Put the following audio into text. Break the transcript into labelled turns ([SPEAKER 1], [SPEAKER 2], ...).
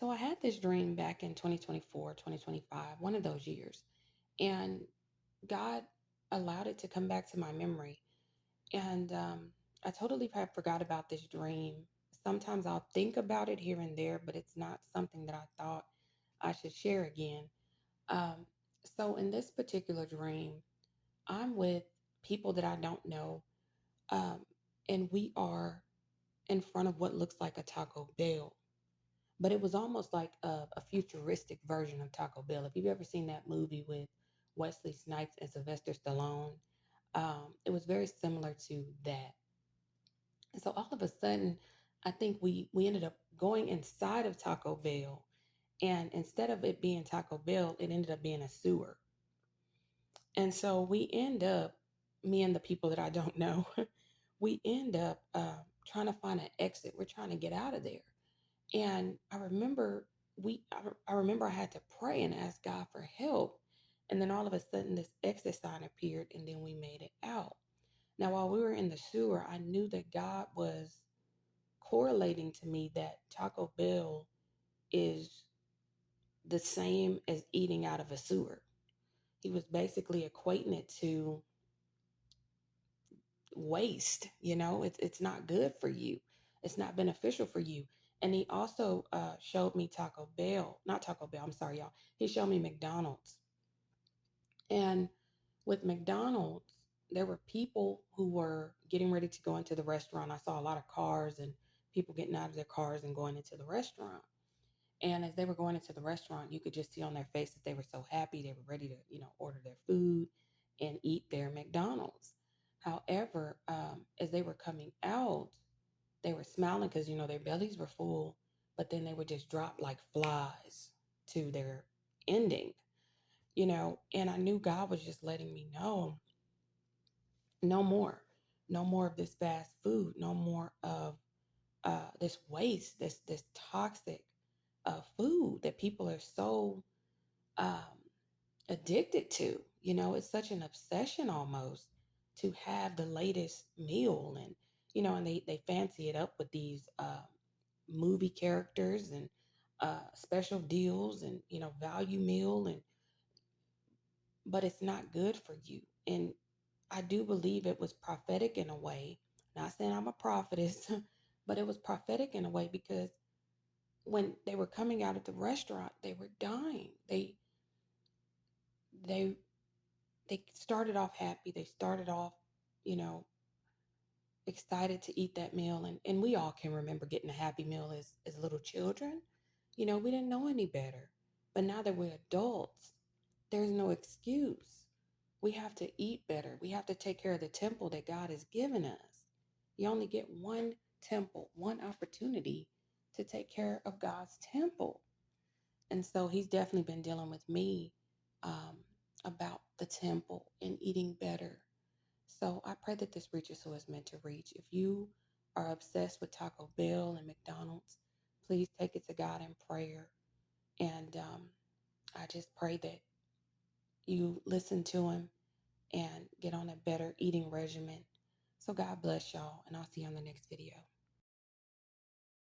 [SPEAKER 1] So I had this dream back in 2024, 2025, one of those years. And God allowed it to come back to my memory. And I totally had forgot about this dream. Sometimes I'll think about it here and there, but it's not something that I thought I should share again. Um, so in this particular dream, I'm with people that I don't know. Um, and we are in front of what looks like a Taco Bell. But it was almost like a futuristic version of Taco Bell. If you've ever seen that movie with Wesley Snipes and Sylvester Stallone, it was very similar to that. And so all of a sudden, I think we ended up going inside of Taco Bell, and instead of it being Taco Bell, it ended up being a sewer. And so we end up, me and the people that I don't know, we end up trying to find an exit. We're trying to get out of there. And I remember I had to pray and ask God for help. And then all of a sudden this exit sign appeared and then we made it out. Now while we were in the sewer, I knew that God was correlating to me that Taco Bell is the same as eating out of a sewer. He was basically equating it to waste. It's not good for you. It's not beneficial for you. And he also showed me Taco Bell, not Taco Bell, I'm sorry, y'all. He showed me McDonald's. And with McDonald's, there were people who were getting ready to go into the restaurant. I saw a lot of cars and people getting out of their cars and going into the restaurant. And as they were going into the restaurant, you could just see on their faces they were so happy. They were ready to, order their food and eat their McDonald's. However, as they were coming out, they were smiling because, their bellies were full, but then they would just drop like flies to their ending, and I knew God was just letting me know no more, no more of this fast food, no more of this waste, this toxic food that people are so um, addicted to. It's such an obsession almost to have the latest meal, and they fancy it up with these movie characters and special deals and value meal, and but it's not good for you. And I do believe it was prophetic in a way. Not saying I'm a prophetess, but it was prophetic in a way because when they were coming out of the restaurant, they were dying. They they started off happy. They started off, you know, excited to eat that meal. And we all can remember getting a happy meal as little children. We didn't know any better. But now that we're adults, there's no excuse. We have to eat better. We have to take care of the temple that God has given us. You only get one temple, one opportunity to take care of God's temple. And so he's definitely been dealing with me um, about the temple and eating better. So I pray that this reaches who is meant to reach. If you are obsessed with Taco Bell and McDonald's, please take it to God in prayer. And I just pray that you listen to him and get on a better eating regimen. So God bless y'all, and I'll see you on the next video.